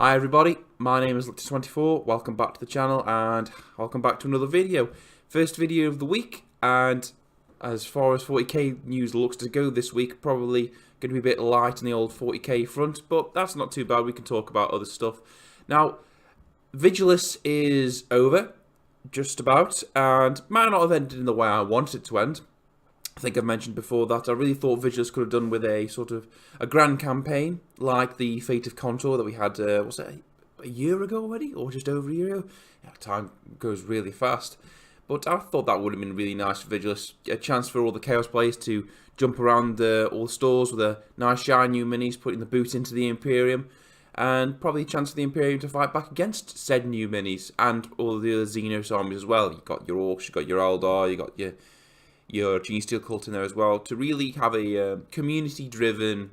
Hi everybody, my name is Lictus24, welcome back to the channel and welcome back to another video. First video of the week, and as far as 40k news looks to go this week, probably going to be a bit light on the old 40k front, but that's not too bad, we can talk about other stuff. Now, Vigilus is over, just about, and might not have ended in the way I wanted it to end. I think I've mentioned before that I really thought Vigilus could have done with a sort of a grand campaign like the Fate of Contour that we had, was it a year ago already? Or just over a year ago? Yeah, time goes really fast. But I thought that would have been really nice for Vigilus. A chance for all the Chaos players to jump around all the stores with a nice shiny new minis, putting the boot into the Imperium. And probably a chance for the Imperium to fight back against said new minis and all the other Xenos armies as well. You've got your Orcs, you've got your Eldar, you've got your Gene Steel cult in there as well, to really have a community-driven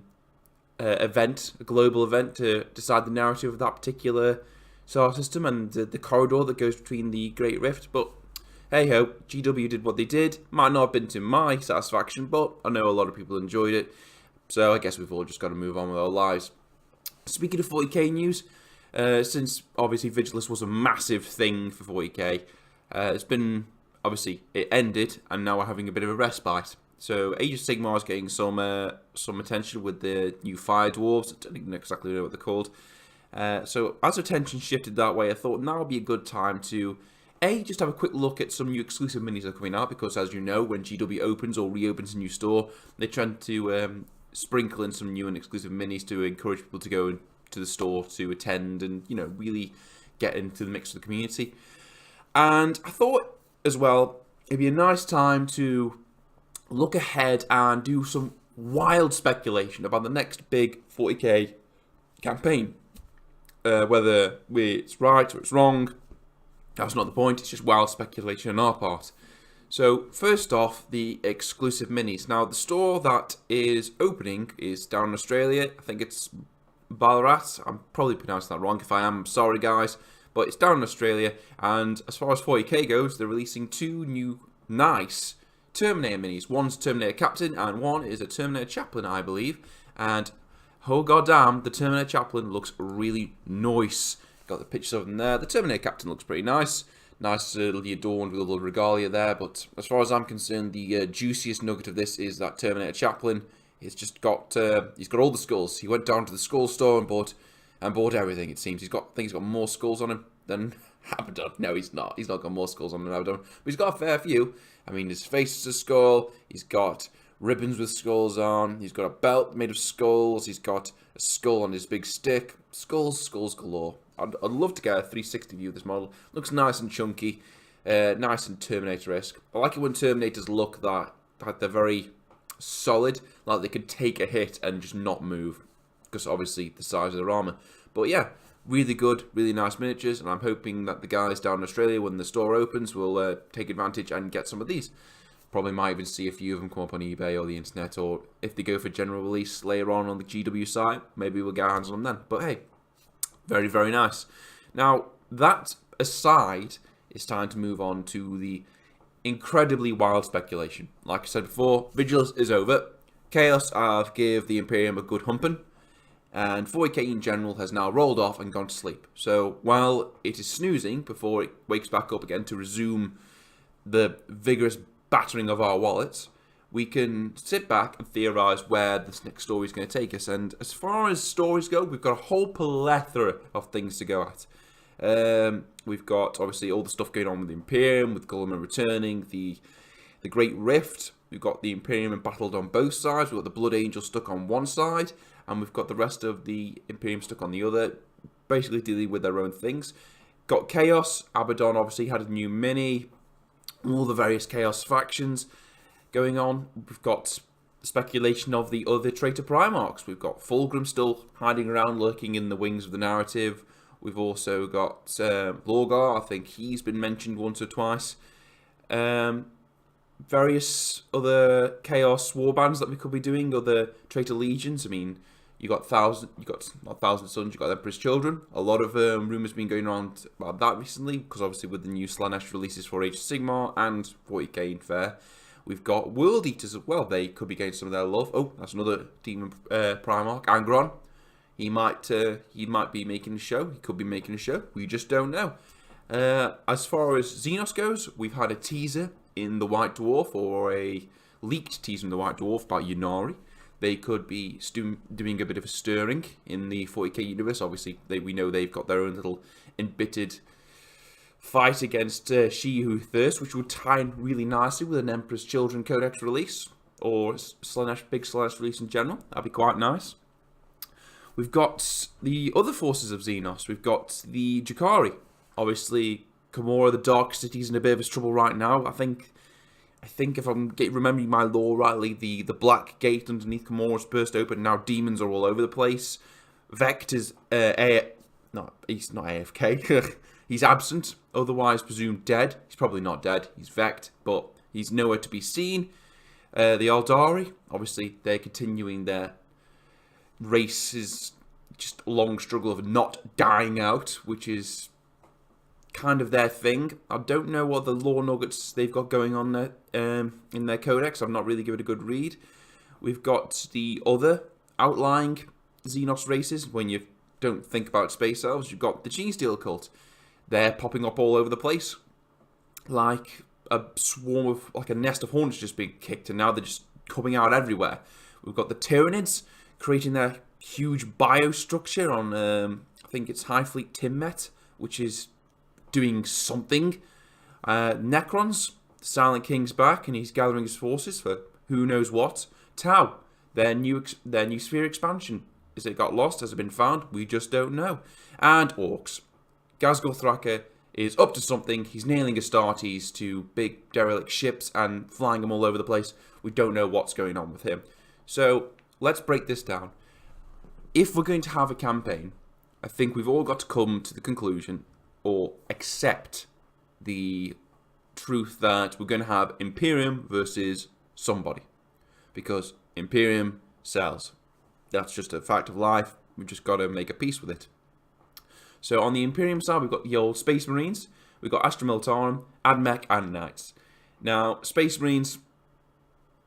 event, a global event, to decide the narrative of that particular star system and the corridor that goes between the Great Rift. But hey-ho, GW did what they did. Might not have been to my satisfaction, but I know a lot of people enjoyed it. So I guess we've all just got to move on with our lives. Speaking of 40k news, since obviously Vigilus was a massive thing for 40k, it's been... Obviously, it ended, and now we're having a bit of a respite. So, Age of Sigmar is getting some attention with the new Fire Dwarves. I don't even exactly know what they're called. So, as attention shifted that way, I thought now would be a good time to, just have a quick look at some new exclusive minis that are coming out. Because, as you know, when GW opens or reopens a new store, they tend to sprinkle in some new and exclusive minis to encourage people to go to the store to attend and, you know, really get into the mix of the community. And I thought, as well, it'd be a nice time to look ahead and do some wild speculation about the next big 40k campaign. Whether it's right or it's wrong, that's not the point, it's just wild speculation on our part. So, first off, the exclusive minis. Now, the store that is opening is down in Australia. I think it's Ballarat. I'm probably pronouncing that wrong. If I am, I'm sorry guys. But it's down in Australia, and as far as 40k goes, they're releasing two new nice Terminator minis. One's Terminator Captain, and one is a Terminator Chaplain, I believe. And, oh goddamn, the Terminator Chaplain looks really nice. Got the pictures of them there. The Terminator Captain looks pretty nice. Nicely adorned with a little regalia there, but as far as I'm concerned, the juiciest nugget of this is that Terminator Chaplain. He's just got, he's got all the skulls. He went down to the skull store and bought everything, it seems. I think he's got more skulls on him than Abaddon. No, he's not. He's not got more skulls on him than Abaddon. But he's got a fair few. I mean, his face is a skull. He's got ribbons with skulls on. He's got a belt made of skulls. He's got a skull on his big stick. Skulls galore. I'd love to get a 360 view of this model. Looks nice and chunky. Nice and Terminator-esque. I like it when Terminators look that they're very solid. Like they could take a hit and just not move. Because obviously the size of their armor. But yeah, really good, really nice miniatures, and I'm hoping that the guys down in Australia, when the store opens, will take advantage and get some of these. Probably might even see a few of them come up on eBay or the internet, or if they go for general release later on the GW site, maybe we'll get our hands on them then. But hey, very, very nice. Now, that aside, it's time to move on to the incredibly wild speculation. Like I said before, Vigilus is over. Chaos have give the Imperium a good humping. And 40k in general has now rolled off and gone to sleep. So while it is snoozing before it wakes back up again to resume the vigorous battering of our wallets, we can sit back and theorise where this next story is going to take us. And as far as stories go, we've got a whole plethora of things to go at. We've got obviously all the stuff going on with the Imperium, with Guilliman returning, the Great Rift. We've got the Imperium embattled on both sides. We've got the Blood Angel stuck on one side. And we've got the rest of the Imperium stuck on the other, basically dealing with their own things. Got Chaos. Abaddon obviously had a new mini. All the various Chaos factions going on. We've got speculation of the other traitor Primarchs. We've got Fulgrim still hiding around, lurking in the wings of the narrative. We've also got Lorgar. I think he's been mentioned once or twice. Various other Chaos warbands that we could be doing, other traitor legions. I mean, you got not Thousand Sons, you got Emperor's Children. A lot of rumours been going around about that recently, because obviously with the new Slanesh releases for Age of Sigmar and 40k in Fair, we've got World Eaters as well. They could be getting some of their love. Oh, that's another demon Primarch, Angron. he might be making a show. He could be making a show. We just don't know. As far as Xenos goes, we've had a teaser in the White Dwarf, or a leaked teaser in the White Dwarf by Ynnari. They could be doing a bit of a stirring in the 40k universe. Obviously, we know they've got their own little embittered fight against She Who Thirsts, which would tie in really nicely with an Emperor's Children Codex release, or big Slaanesh release in general. That'd be quite nice. We've got the other forces of Xenos. We've got the Jakari. Obviously, Gamora, the Dark City's in a bit of trouble right now. I think if I'm remembering my lore rightly, the Black Gate underneath Gamora's burst open. Now demons are all over the place. Vect is he's not AFK. He's absent, otherwise presumed dead. He's probably not dead. He's Vect, but he's nowhere to be seen. The Aldari, obviously, they're continuing their race, is just a long struggle of not dying out, which is kind of their thing. I don't know what the lore nuggets they've got going on there in their codex. I've not really given it a good read. We've got the other outlying Xenos races. When you don't think about space elves, you've got the Genestealer cult. They're popping up all over the place, like a swarm of, like a nest of hornets just being kicked, and now they're just coming out everywhere. We've got the Tyranids creating their huge biostructure on, I think it's Highfleet Timmet, which is doing something. Necrons, the Silent King's back, and he's gathering his forces for who knows what. Tau, their new sphere expansion. Has it got lost? Has it been found? We just don't know. And Orcs. Ghazghkull Thraka is up to something. He's nailing Astartes to big derelict ships and flying them all over the place. We don't know what's going on with him. So let's break this down. If we're going to have a campaign, I think we've all got to come to the conclusion, or accept the truth, that we're going to have Imperium versus somebody. Because Imperium sells. That's just a fact of life. We've just got to make a peace with it. So on the Imperium side, we've got the old Space Marines, we've got Astra Militarum, Admech, and Knights. Now, Space Marines,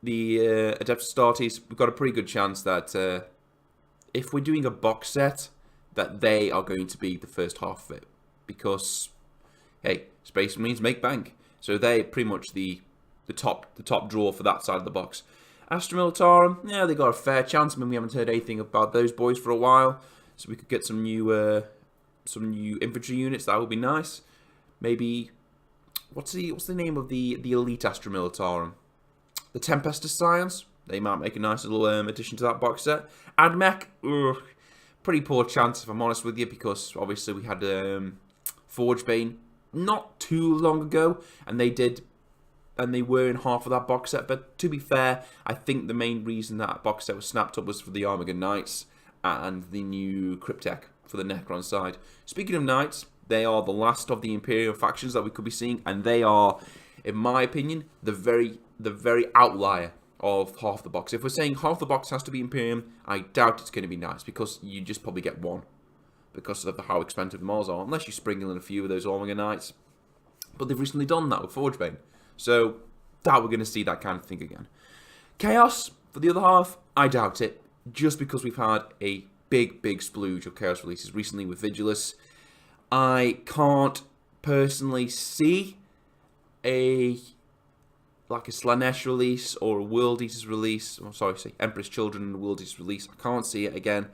the Adeptus Astartes, we've got a pretty good chance that if we're doing a box set, that they are going to be the first half of it. Because, hey, Space Marines make bank. So they're pretty much the top draw for that side of the box. Astra Militarum, yeah, they got a fair chance. I mean, we haven't heard anything about those boys for a while. So we could get some new infantry units. That would be nice. Maybe what's the name of the elite Astra Militarum? The Tempestus Scions. They might make a nice little addition to that box set. Admech, pretty poor chance if I'm honest with you, because obviously we had Forgebane not too long ago, and they were in half of that box set. But to be fair, I think the main reason that box set was snapped up was for the Armageddon Knights and the new Cryptek for the Necron side. Speaking of Knights, they are the last of the Imperial factions that we could be seeing, and they are, in my opinion, the very outlier of half the box. If we're saying half the box has to be Imperium, I doubt it's going to be Knights, because you just probably get one, because of how expensive the models are, unless you sprinkle in a few of those Armageddon Knights. But they've recently done that with Forgebane, so doubt we're going to see that kind of thing again. Chaos, for the other half, I doubt it, just because we've had a big splooge of Chaos releases recently with Vigilus. I can't personally see a Slaanesh release or a World Eaters release. Emperor's Children and World Eaters release. I can't see it again.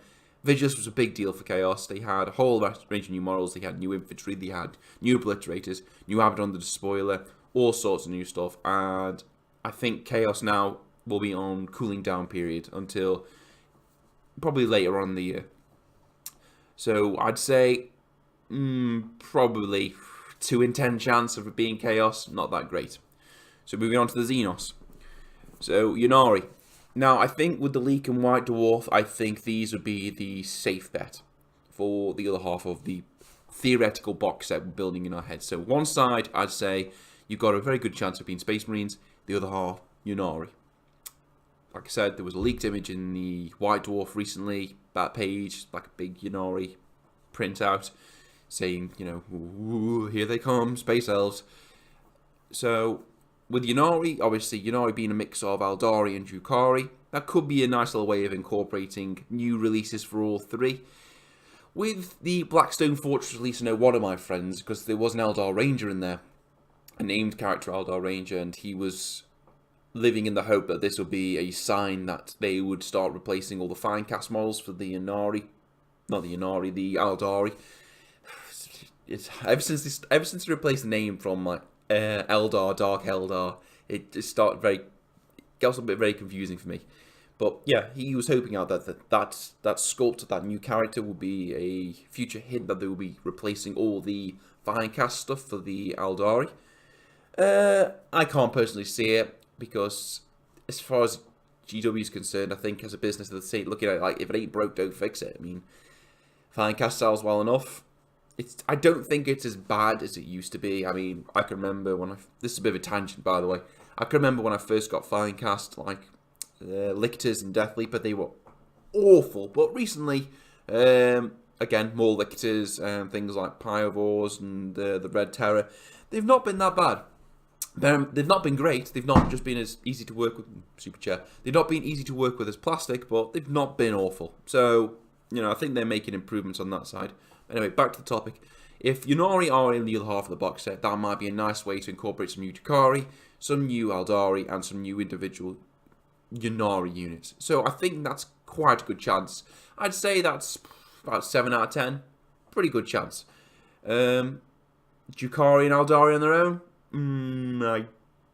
Vigilus was a big deal for Chaos. They had a whole range of new models. They had new infantry. They had new obliterators, new Abaddon the Despoiler, all sorts of new stuff. And I think Chaos now will be on cooling down period until probably later on in the year. So I'd say probably 2 in 10 chance of it being Chaos. Not that great. So moving on to the Xenos. So Ynnari. Now I think with the Leak and White Dwarf, I think these would be the safe bet for the other half of the theoretical box set we're building in our head. So one side, I'd say you've got a very good chance of being Space Marines. The other half, Ynnari. Like I said, there was a leaked image in the White Dwarf recently. That page, like a big Ynnari printout, saying, you know, ooh, here they come, Space Elves. So with Ynnari, obviously Ynnari being a mix of Eldari and Drukhari, that could be a nice little way of incorporating new releases for all three. With the Blackstone Fortress release, I know one of my friends, because there was an Eldar Ranger in there, a named character Eldar Ranger, and he was living in the hope that this would be a sign that they would start replacing all the Finecast models for the Ynnari, not the Ynnari, the Eldari. It's ever since they replaced the name from like Eldar, Dark Eldar, it just started got a bit very confusing for me. But yeah, he was hoping out that sculpt, that new character, will be a future hint that they will be replacing all the Finecast stuff for the Eldari. I can't personally see it, because as far as GW is concerned, I think as a business, they're saying, looking at it like, if it ain't broke, don't fix it. I mean, Finecast sells well enough. I don't think it's as bad as it used to be. I mean, I can remember when this is a bit of a tangent, by the way. I can remember when I first got Finecast, like Lictors and Death Leaper, they were awful. But recently, again, more Lictors and things like Pyrovores and the Red Terror, they've not been that bad. They've not been great. They've not just been as easy to work with. Super chair. They've not been easy to work with as plastic, but they've not been awful. So, I think they're making improvements on that side. Anyway, back to the topic. If Ynnari are in the other half of the box set, that might be a nice way to incorporate some new Drukhari, some new Eldari, and some new individual Ynnari units. So I think that's quite a good chance. I'd say that's about 7 out of 10. Pretty good chance. Drukhari and Eldari on their own? I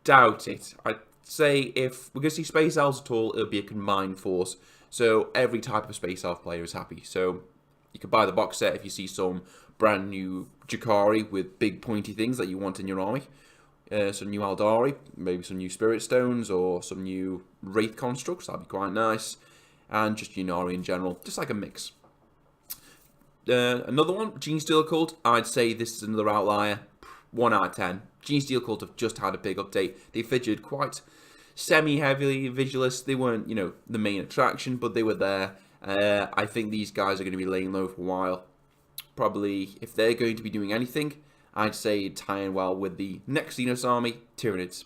doubt it. I'd say if we're going to see Space Elves at all, it'll be a combined force. So every type of Space Elf player is happy. So you could buy the box set if you see some brand new Drukhari with big pointy things that you want in your army. Some new Eldari, maybe some new Spirit Stones or some new Wraith Constructs, that'd be quite nice. And just Ynnari in general, just like a mix. Another one, Gene Steel Cult, I'd say this is another outlier. 1 out of 10. Gene Steel Cult have just had a big update. They featured quite semi-heavily Vigilus. They weren't, the main attraction, but they were there. I think these guys are going to be laying low for a while. Probably, if they're going to be doing anything, I'd say tie in well with the next Xenos army, Tyranids.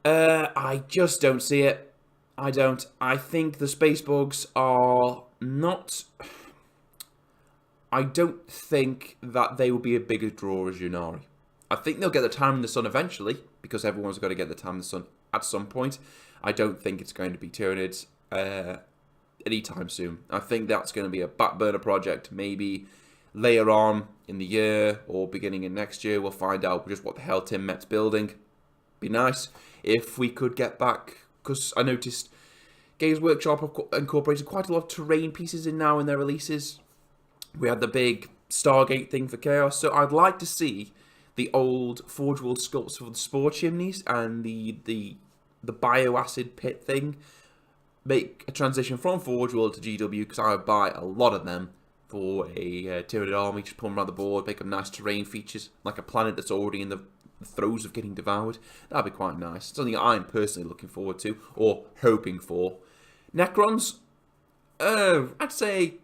I just don't see it. I don't. I think the Space Bugs are not... I don't think that they will be a bigger draw as Ynnari. I think they'll get the time in the sun eventually, because everyone's got to get the time in the sun at some point. I don't think it's going to be Tyranids anytime soon. I think that's going to be a back burner project. Maybe later on in the year or beginning of next year, we'll find out just what the hell Tim Met's building. Be nice if we could get back, because I noticed Games Workshop have incorporated quite a lot of terrain pieces in now in their releases. We had the big Stargate thing for Chaos, so I'd like to see the old Forge World sculpts for the Spore Chimneys and the Bioacid Pit thing make a transition from Forge World to GW, because I would buy a lot of them for a Tyranid army, just put them around the board, make them nice terrain features, like a planet that's already in the throes of getting devoured. That'd be quite nice. Something I'm personally looking forward to, or hoping for. Necrons, I'd say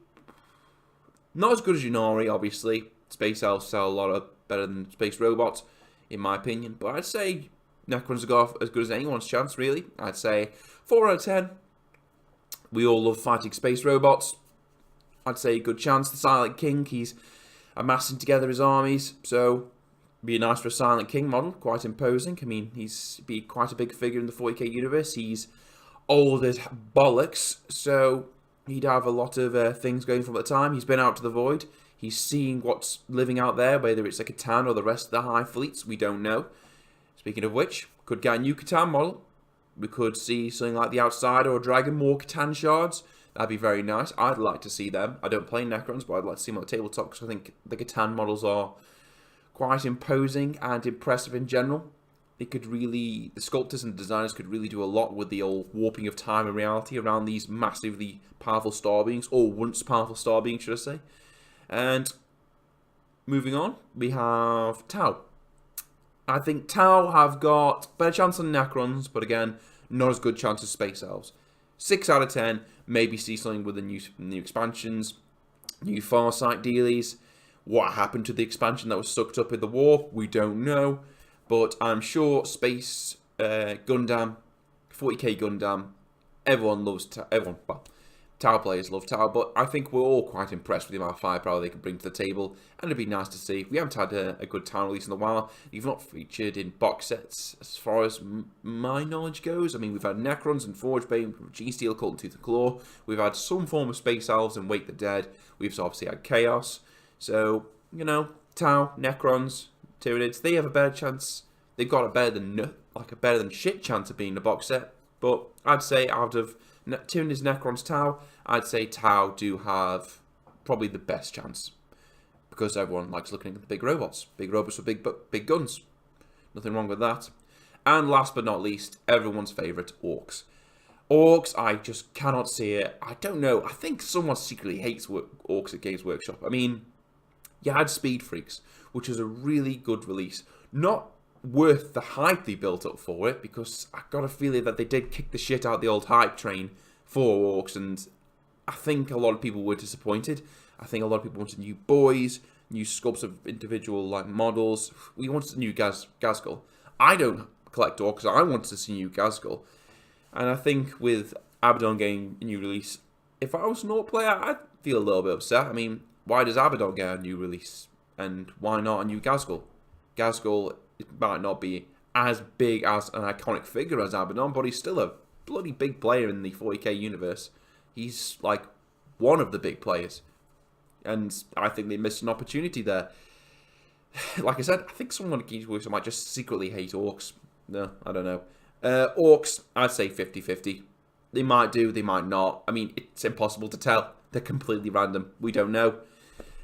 not as good as Ynnari, obviously. Space Elves sell a lot better than Space Robots, in my opinion. But I'd say Necrons are as good as anyone's chance, really. I'd say 4 out of 10. We all love fighting Space Robots. I'd say a good chance. The Silent King, he's amassing together his armies. So, be nice for a Silent King model. Quite imposing. I mean, he's be quite a big figure in the 40k universe. He's old as bollocks. So, he'd have a lot of things going from at the time. He's been out to the void. He's seeing what's living out there, whether it's a Catan or the rest of the high fleets. We don't know. Speaking of which, could get a new Catan model. We could see something like the Outsider or Dragon, more Catan shards. That'd be very nice. I'd like to see them. I don't play Necrons, but I'd like to see them on the tabletop, because I think the Catan models are quite imposing and impressive in general. The sculptors and designers could really do a lot with the old warping of time and reality around these massively powerful star beings, or once powerful star beings, should I say. And moving on, we have Tau. I think Tau have got better chance than Necrons, but again, not as good chance as Space Elves. 6 out of 10, maybe see something with the new expansions, new Farsight dealies. What happened to the expansion that was sucked up in the war? We don't know. But I'm sure Space Gundam, 40k Gundam, everyone loves well, Tau players love Tau, but I think we're all quite impressed with the amount of firepower they can bring to the table, and it'd be nice to see. We haven't had a good Tau release in a while. You've not featured in box sets, as far as my knowledge goes. I mean, we've had Necrons and Forgebane, G-Steel, Cult and Tooth and Claw. We've had some form of Space Elves and Wake the Dead. We've obviously had Chaos. So, you know, Tau, Necrons, Tyranids, they have a better chance. They've got a better than shit chance of being a box set. But I'd say out of Tyranids, Necrons, Tau, I'd say Tau do have probably the best chance. Because everyone likes looking at the big robots. Big robots with big guns. Nothing wrong with that. And last but not least, everyone's favourite, Orcs. Orcs, I just cannot see it. I don't know. I think someone secretly hates Orcs at Games Workshop. I mean, you had Speed Freaks, which was a really good release. Not worth the hype they built up for it, because I got a feeling that they did kick the shit out of the old hype train for Orcs, and I think a lot of people were disappointed. I think a lot of people wanted new boys, new sculpts of individual models. We wanted a new Gazgul. I don't collect Orcs, I wanted to see new Gazgul. And I think with Abaddon getting a new release, if I was an Orc player, I'd feel a little bit upset. I mean, why does Abaddon get a new release? And why not a new Gazgul? Gazgul might not be as big as an iconic figure as Abaddon, but he's still a bloody big player in the 40k universe. He's like one of the big players. And I think they missed an opportunity there. Like I said, I think someone at Games Workshop might just secretly hate Orcs. No, I don't know. Orcs, I'd say 50-50. They might do, they might not. I mean, it's impossible to tell. They're completely random. We don't know.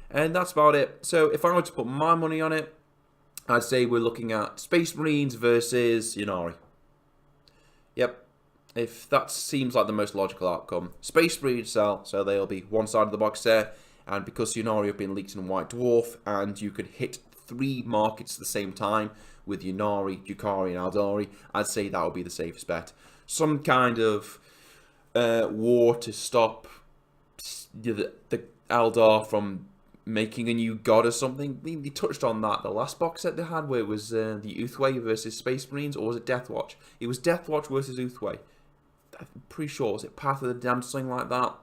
And that's about it. So if I were to put my money on it, I'd say we're looking at Space Marines versus Ynnari. Yep. If that seems like the most logical outcome. Space Marines sell, so they'll be one side of the box there. And because Ynnari have been leaked in White Dwarf, and you can hit 3 markets at the same time with Ynnari, Drukhari, and Aldari, I'd say that would be the safest bet. Some kind of war to stop the Eldar from making a new god or something. They touched on that the last box set they had, where it was the Uthway versus Space Marines, or was it Deathwatch? It was Deathwatch versus Uthway. I'm pretty sure. Was it Path of the Damned, something like that?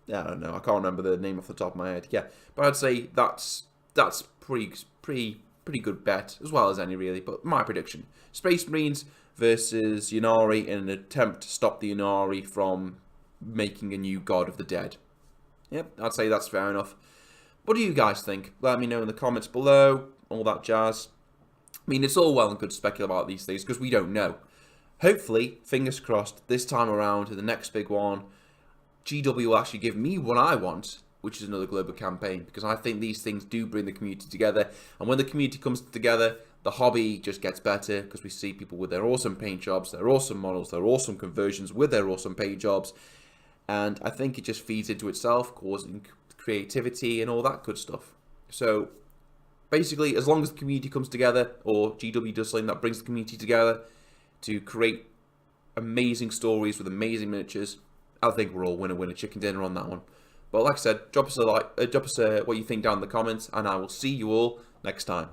Yeah, I don't know. I can't remember the name off the top of my head. Yeah, but I'd say that's pretty good bet, as well as any really. But my prediction: Space Marines versus Ynnari in an attempt to stop the Ynnari from making a new god of the dead. Yep, I'd say that's fair enough. What do you guys think? Let me know in the comments below, all that jazz. I mean, it's all well and good to speculate about these things, because we don't know. Hopefully, fingers crossed, this time around, in the next big one, GW will actually give me what I want, which is another global campaign, because I think these things do bring the community together, and when the community comes together, the hobby just gets better, because we see people with their awesome paint jobs, their awesome models, their awesome conversions with their awesome paint jobs, and I think it just feeds into itself, causing creativity and all that good stuff. So basically, as long as the community comes together, or GW does something that brings the community together to create amazing stories with amazing miniatures, I think we're all winner chicken dinner on that one. But like I said, drop us a like, drop us what you think down in the comments, and I will see you all next time.